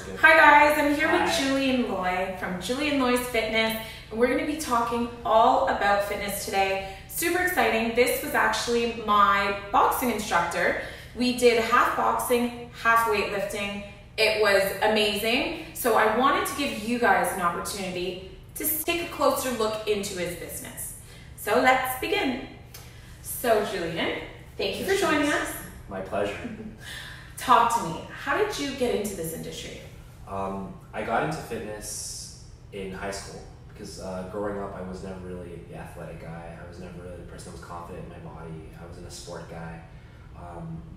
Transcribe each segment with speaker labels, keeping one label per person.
Speaker 1: good.
Speaker 2: Hi guys, I'm here with Julian Loy from Julian Loy Fitness, and we're going to be talking all about fitness today. Super exciting. This was actually my boxing instructor. We did half boxing, half weightlifting. It was amazing. So I wanted to give you guys an opportunity to take a closer look into his business. So let's begin. So Julian, thank you for joining us.
Speaker 1: My pleasure.
Speaker 2: Talk to me. How did you get into this industry?
Speaker 1: I got into fitness in high school because growing up I was never really the athletic guy. I was never really the person who was confident in my body. I wasn't a sport guy,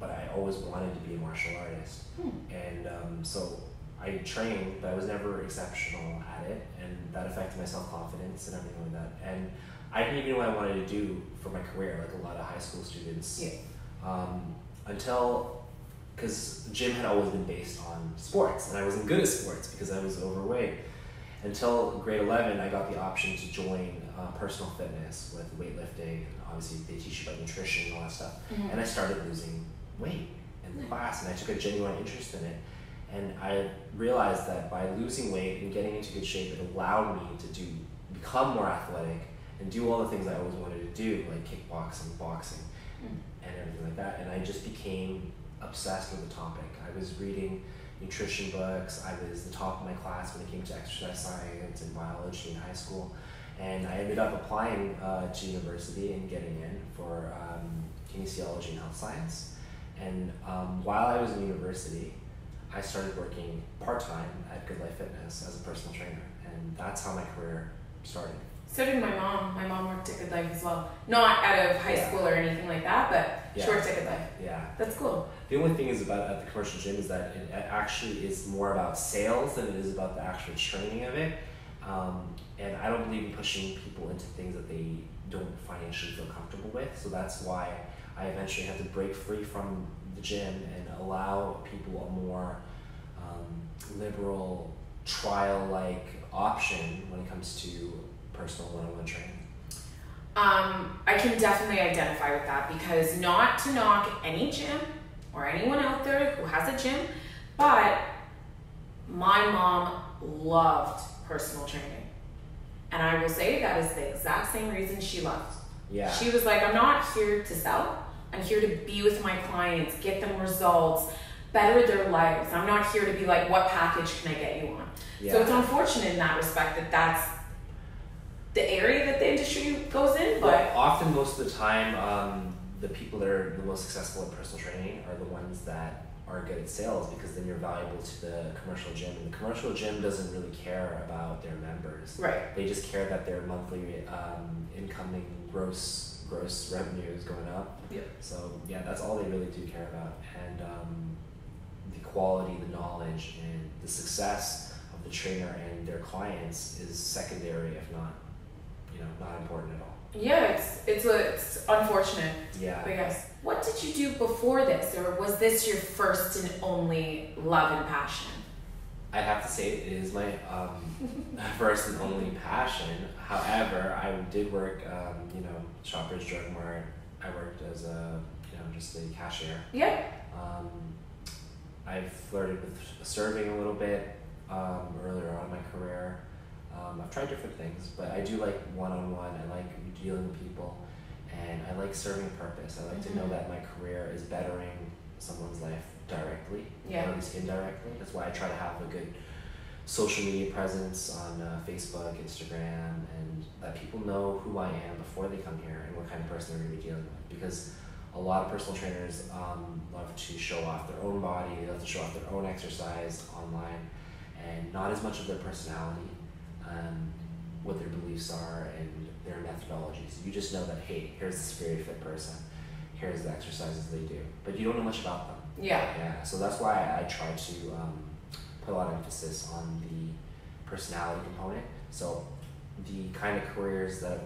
Speaker 1: but I always wanted to be a martial artist. And so I trained, but I was never exceptional at it, and that affected my self-confidence and everything like that. And I didn't even know what I wanted to do for my career, like a lot of high school students.
Speaker 2: Yeah.
Speaker 1: Because gym had always been based on sports, and I wasn't good at sports because I was overweight. Until grade 11, I got the option to join personal fitness with weightlifting. Obviously, they teach you about nutrition and all that stuff. And I started losing weight in the class, and I took a genuine interest in it. And I realized that by losing weight and getting into good shape, it allowed me to become more athletic and do all the things I always wanted to do, like kickboxing, boxing, and everything like that. And I just became obsessed with the topic. I was reading nutrition books. I was the top of my class when it came to exercise science and biology in high school. And I ended up applying to university and getting in for kinesiology and health science. And while I was in university, I started working part-time at Good Life Fitness as a personal trainer. And that's how my career started.
Speaker 2: So did my mom. My mom worked at Good Life as well. Not out of high school or anything like that, but she worked at Good Life.
Speaker 1: Yeah.
Speaker 2: That's cool.
Speaker 1: The only thing is about at the commercial gym is that it actually is more about sales than it is about the actual training of it. And I don't believe in pushing people into things that they don't financially feel comfortable with. So that's why I eventually had to break free from the gym and allow people a more liberal, trial-like option when it comes to personal one-on-one training.
Speaker 2: I can definitely identify with that, because not to knock any gym or anyone out there who has a gym, but my mom loved personal training. And I will say that is the exact same reason she left.
Speaker 1: Yeah.
Speaker 2: She was like, I'm not here to sell. I'm here to be with my clients, get them results, better their lives. I'm not here to be like, what package can I get you on?
Speaker 1: Yeah.
Speaker 2: So it's unfortunate in that respect that that's the area that the industry goes in. But
Speaker 1: well, often, most of the time, the people that are the most successful in personal training are the ones that are good at sales, because then you're valuable to the commercial gym. And the commercial gym doesn't really care about their members.
Speaker 2: Right.
Speaker 1: They just care that their monthly incoming gross revenue is going up.
Speaker 2: Yeah.
Speaker 1: So yeah, that's all they really do care about. And the quality, the knowledge, and the success of the trainer and their clients is secondary, if not, not important at all.
Speaker 2: Yeah, it's unfortunate.
Speaker 1: Yeah.
Speaker 2: But yes. What did you do before this, or was this your first and only love and passion?
Speaker 1: I have to say it is my first and only passion. However, I did work, Shoppers Drug Mart. I worked as just a cashier.
Speaker 2: Yeah.
Speaker 1: I've flirted with serving a little bit earlier on in my career. I've tried different things, but I do like one-on-one. I like dealing with people, and I like serving a purpose. I like to know that my career is bettering someone's life directly, or at least indirectly. That's why I try to have a good social media presence on Facebook, Instagram, and that people know who I am before they come here and what kind of person they're going to be dealing with. Because a lot of personal trainers love to show off their own body, they love to show off their own exercise online, and not as much of their personality, what their beliefs are, and their methodologies. You just know that, hey, here's this very fit person, here's the exercises they do, but you don't know much about them. Yeah. So that's why I try to put a lot of emphasis on the personality component. So the kind of careers that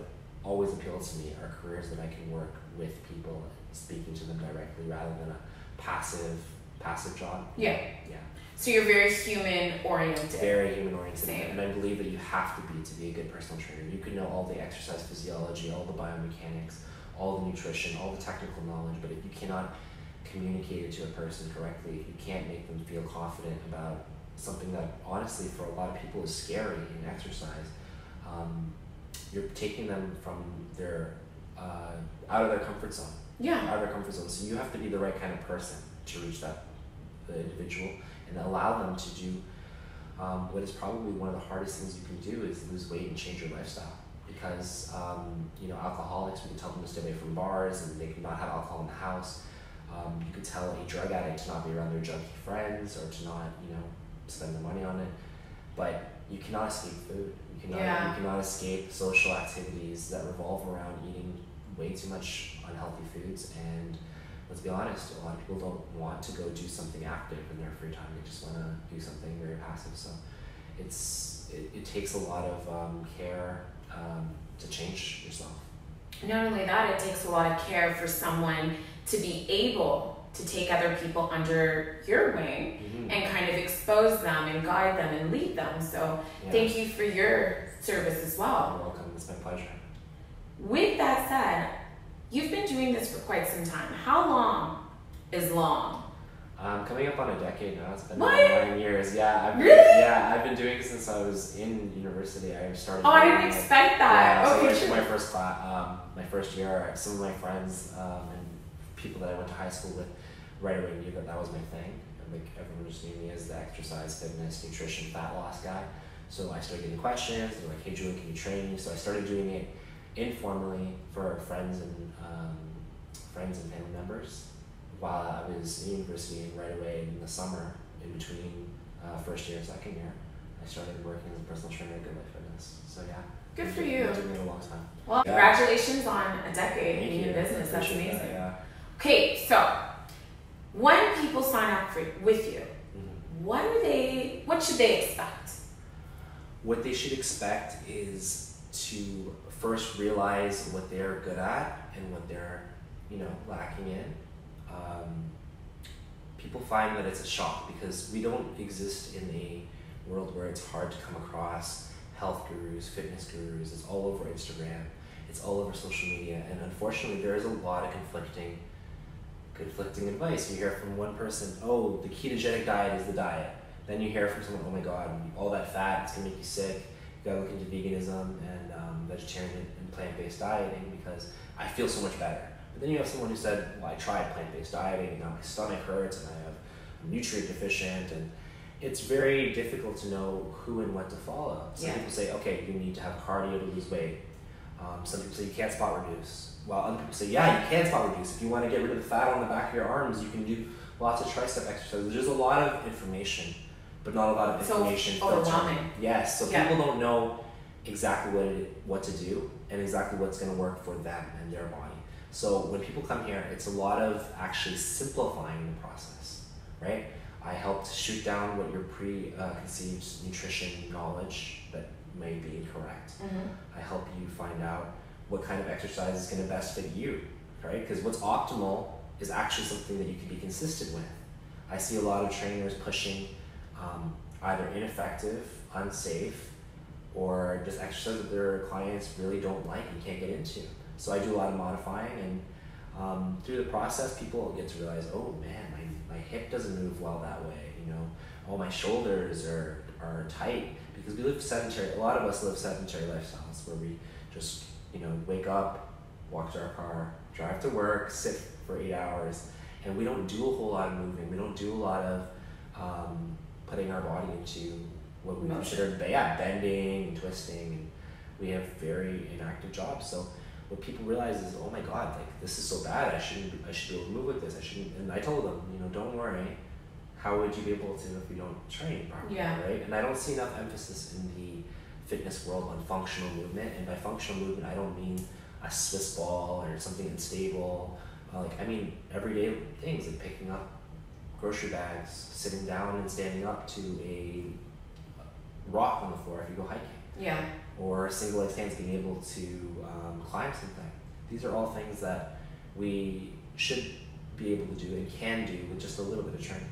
Speaker 1: always appeal to me are careers that I can work with people, speaking to them directly, rather than a passive job.
Speaker 2: Yeah.
Speaker 1: Yeah.
Speaker 2: So you're very human oriented.
Speaker 1: Very human oriented.
Speaker 2: Same.
Speaker 1: And I believe that you have to be a good personal trainer. You can know all the exercise physiology, all the biomechanics, all the nutrition, all the technical knowledge, but if you cannot communicate it to a person correctly, if you can't make them feel confident about something that honestly for a lot of people is scary in exercise. You're taking them from their out of their comfort zone.
Speaker 2: Yeah.
Speaker 1: Out of their comfort zone. So you have to be the right kind of person to reach the individual and allow them to do what is probably one of the hardest things you can do is lose weight and change your lifestyle. Because alcoholics, we can tell them to stay away from bars and they cannot have alcohol in the house. You could tell a drug addict to not be around their junkie friends or to not, spend their money on it. But you cannot escape food. You cannot escape social activities that revolve around eating way too much unhealthy foods. And let's be honest, a lot of people don't want to go do something active in their free time. They just want to do something very passive. So it takes a lot of care to change yourself.
Speaker 2: Not only that, it takes a lot of care for someone to be able to take other people under your wing and kind of expose them and guide them and lead them. So thank you for your service as well.
Speaker 1: You're welcome. It's my pleasure.
Speaker 2: With that said, you've been doing this for quite some time. How long is long?
Speaker 1: Coming up on a decade now. It's been
Speaker 2: What?
Speaker 1: 9 years. Yeah.
Speaker 2: Really?
Speaker 1: Yeah, I've been doing it since I was in university. I started.
Speaker 2: Oh, I didn't expect that.
Speaker 1: Yeah, so
Speaker 2: Okay.
Speaker 1: I went to my first class, my first year. Some of my friends and people that I went to high school with right away knew that was my thing. And like everyone just knew me as the exercise, fitness, nutrition, fat loss guy. So I started getting questions. They're like, "Hey, Julian, can you train me?" So I started doing it informally for friends and family members while I was in university, and right away in the summer in between first year and second year, I started working as a personal trainer at Julian Loy Fitness. So yeah.
Speaker 2: Good for you.
Speaker 1: I've been doing it a long time.
Speaker 2: Well, congratulations on a decade in your business. That's
Speaker 1: Appreciate
Speaker 2: amazing.
Speaker 1: that, yeah.
Speaker 2: Okay, so when people sign up with you, what should they expect?
Speaker 1: What they should expect is to first realize what they're good at and what they're, lacking in. People find that it's a shock because we don't exist in a world where it's hard to come across health gurus, fitness gurus. It's all over Instagram. It's all over social media. And unfortunately, there is a lot of conflicting advice. You hear from one person, oh, the ketogenic diet is the diet. Then you hear from someone, oh my God, all that fat, it's gonna make you sick. You gotta look into veganism and vegetarian and plant-based dieting because I feel so much better. But then you have someone who said, well, I tried plant-based dieting and now my stomach hurts and I'm nutrient deficient, and it's very difficult to know who and what to follow. Some people say, okay, you need to have cardio to lose weight. Some people say you can't spot reduce. While other people say, yeah, you can spot reduce. If you want to get rid of the fat on the back of your arms, you can do lots of tricep exercises. There's a lot of information, but not a lot of information.
Speaker 2: So overwhelming.
Speaker 1: Yes, so people don't know exactly what to do and exactly what's going to work for them and their body. So when people come here, it's a lot of actually simplifying the process, right? I help to shoot down what your preconceived nutrition knowledge that may be incorrect. I help you find out what kind of exercise is going to best fit you, right? Because what's optimal is actually something that you can be consistent with. I see a lot of trainers pushing either ineffective, unsafe, or just exercise that their clients really don't like and can't get into. So I do a lot of modifying, and through the process, people get to realize, oh man, my hip doesn't move well that way, oh, my shoulders are tight, because we live sedentary, a lot of us live sedentary lifestyles where we just, wake up, walk to our car, drive to work, sit for 8 hours, and we don't do a whole lot of moving. We don't do a lot of putting our body into what we consider bending and twisting, and we have very inactive jobs. So what people realize is, oh my God, this is so bad. I should be able to move with this. I shouldn't. And I told them, don't worry. How would you be able to if you don't train properly, right? And I don't see enough emphasis in the fitness world on functional movement. And by functional movement, I don't mean a Swiss ball or something unstable. I mean everyday things like picking up grocery bags, sitting down and standing up to a rock on the floor if you go hiking.
Speaker 2: Yeah. Or
Speaker 1: single leg stands, being able to climb something. These are all things that we should be able to do and can do with just a little bit of training.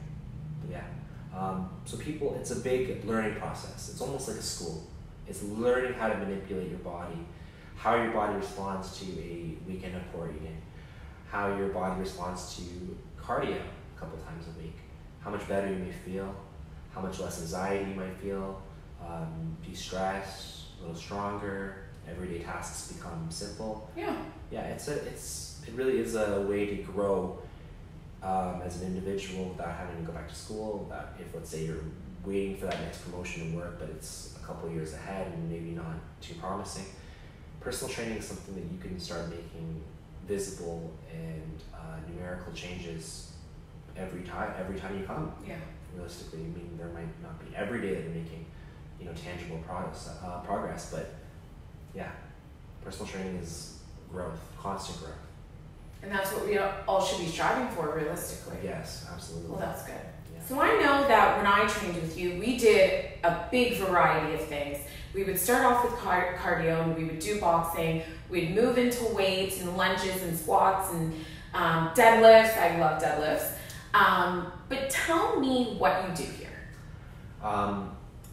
Speaker 1: But yeah. So people, it's a big learning process. It's almost like a school. It's learning how to manipulate your body, how your body responds to a weekend of core eating, how your body responds to cardio a couple times a week, how much better you may feel, how much less anxiety you might feel, de-stress, a little stronger, everyday tasks become simple.
Speaker 2: Yeah.
Speaker 1: Yeah, it really is a way to grow as an individual without having to go back to school. That if, let's say, you're waiting for that next promotion in work, but it's a couple years ahead and maybe not too promising, personal training is something that you can start making visible and numerical changes every time you come.
Speaker 2: Yeah.
Speaker 1: Realistically, I mean, there might not be every day that you're making, tangible progress, but yeah, personal training is growth, constant growth.
Speaker 2: And that's what we all should be striving for, realistically.
Speaker 1: Yes, absolutely.
Speaker 2: Well, that's good.
Speaker 1: Yeah.
Speaker 2: So I know that when I trained with you, we did a big variety of things. We would start off with cardio, and we would do boxing. We'd move into weights and lunges and squats and deadlifts. I love deadlifts. But tell me what you do here.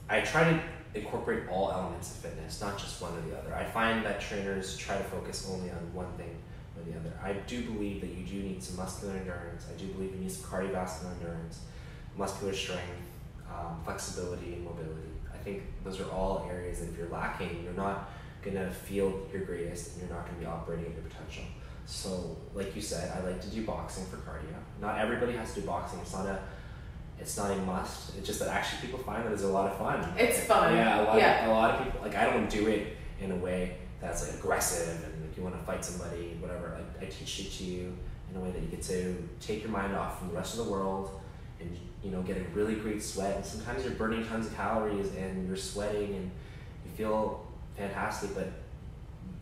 Speaker 1: I try to incorporate all elements of fitness, not just one or the other. I find that trainers try to focus only on one thing or the other. I do believe that you do need some muscular endurance. I do believe you need some cardiovascular endurance, muscular strength, flexibility, and mobility. I think those are all areas that if you're lacking, you're not going to feel your greatest and you're not going to be operating at your potential. So, like you said, I like to do boxing for cardio. Not everybody has to do boxing. It's not a must. It's just that actually people find that it's a lot of fun.
Speaker 2: It's fun.
Speaker 1: Yeah, a lot of people, like, I don't do it in a way that's like aggressive and like you want to fight somebody, whatever. I teach it to you in a way that you get to take your mind off from the rest of the world and get a really great sweat. And sometimes you're burning tons of calories and you're sweating and you feel fantastic, but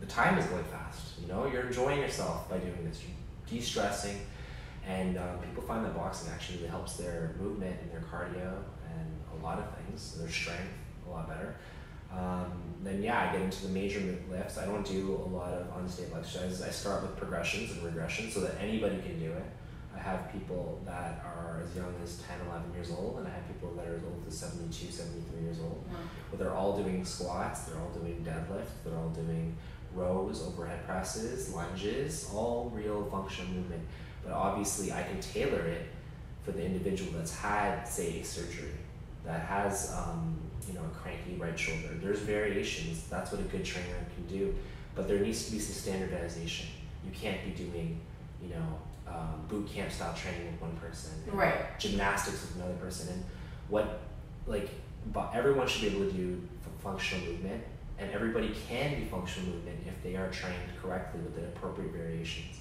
Speaker 1: the time is going fast. You're enjoying yourself by doing this. You're de-stressing. And people find that boxing actually really helps their movement and their cardio and a lot of things, their strength a lot better. Then I get into the major lifts. I don't do a lot of unstable exercises. I start with progressions and regressions so that anybody can do it. I have people that are as young as 10, 11 years old, and I have people that are as old as 72, 73 years old.
Speaker 2: Wow.
Speaker 1: But they're all doing squats, they're all doing deadlifts, they're all doing rows, overhead presses, lunges, all real functional movement. But obviously I can tailor it for the individual that's had, say, surgery, that has a cranky right shoulder. There's variations. That's what a good trainer can do. But there needs to be some standardization. You can't be doing, boot camp style training with one person, and
Speaker 2: right,
Speaker 1: gymnastics with another person, and everyone should be able to do functional movement, and everybody can do functional movement if they are trained correctly with the appropriate variations.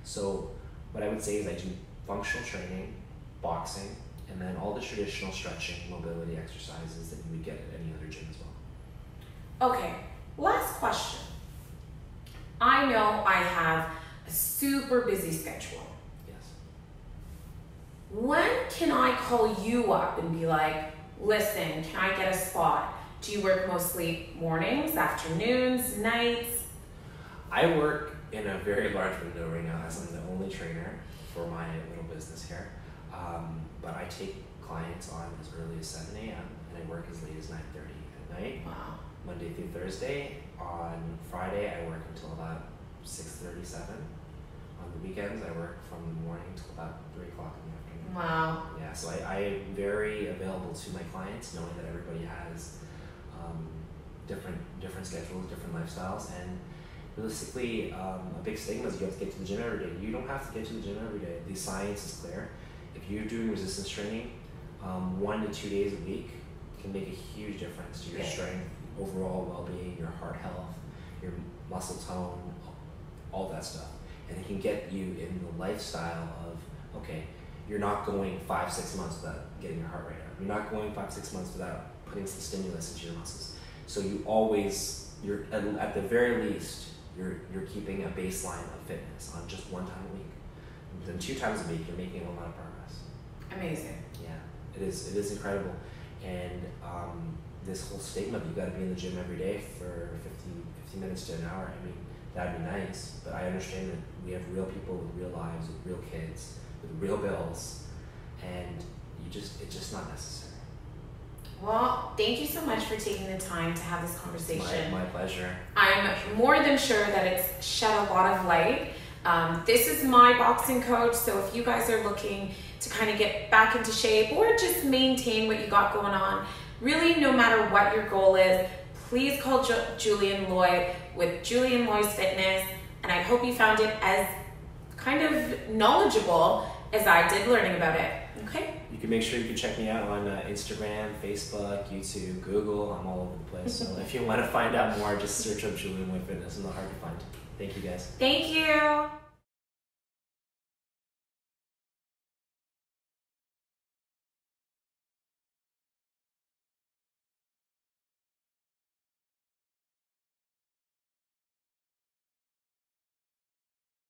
Speaker 1: So what I would say is I do functional training, boxing, and then all the traditional stretching, mobility exercises that you would get at any other gym as well.
Speaker 2: Okay, last question. I know I have a super busy schedule.
Speaker 1: Yes.
Speaker 2: When can I call you up and be like, listen, can I get a spot? Do you work mostly mornings, afternoons, nights?
Speaker 1: I work in a very large window right now as I'm the only trainer for my little business here. But I take clients on as early as 7 a.m. and I work as late as 9:30 at night.
Speaker 2: Wow.
Speaker 1: Monday through Thursday. On Friday, I work until about 6:37. On the weekends, I work from the morning till about 3 o'clock in the afternoon.
Speaker 2: Wow.
Speaker 1: Yeah, so I'm very available to my clients, knowing that everybody has different schedules, different lifestyles, and realistically, a big stigma is you have to get to the gym every day. You don't have to get to the gym every day. The science is clear. If you're doing resistance training, 1 to 2 days a week can make a huge difference to your strength, overall well-being, your heart health, your muscle tone, all that stuff. And it can get you in the lifestyle of, okay, you're not going 5-6 months without getting your heart rate up. You're not going 5-6 months without putting some stimulus into your muscles. So you're at the very least, you're keeping a baseline of fitness on just 1 time a week. Then 2 times a week, you're making a lot of progress.
Speaker 2: Amazing.
Speaker 1: Yeah, it is incredible. And this whole stigma that you got to be in the gym every day for 50 minutes to an hour, I mean, that'd be nice, but I understand that we have real people with real lives, with real kids, with real bills, and it's just not necessary.
Speaker 2: Well, thank you so much for taking the time to have this conversation.
Speaker 1: My pleasure.
Speaker 2: I'm more than sure that it's shed a lot of light. This is my boxing coach, so if you guys are looking to kind of get back into shape or just maintain what you got going on. Really, no matter what your goal is, please call Julian Loy with Julian Loy's Fitness, and I hope you found it as kind of knowledgeable as I did learning about it. Okay?
Speaker 1: You can make sure you can check me out on Instagram, Facebook, YouTube, Google. I'm all over the place. So if you want to find out more, just search up Julian Loy Fitness. I'm not hard to find. Thank you guys.
Speaker 2: Thank you.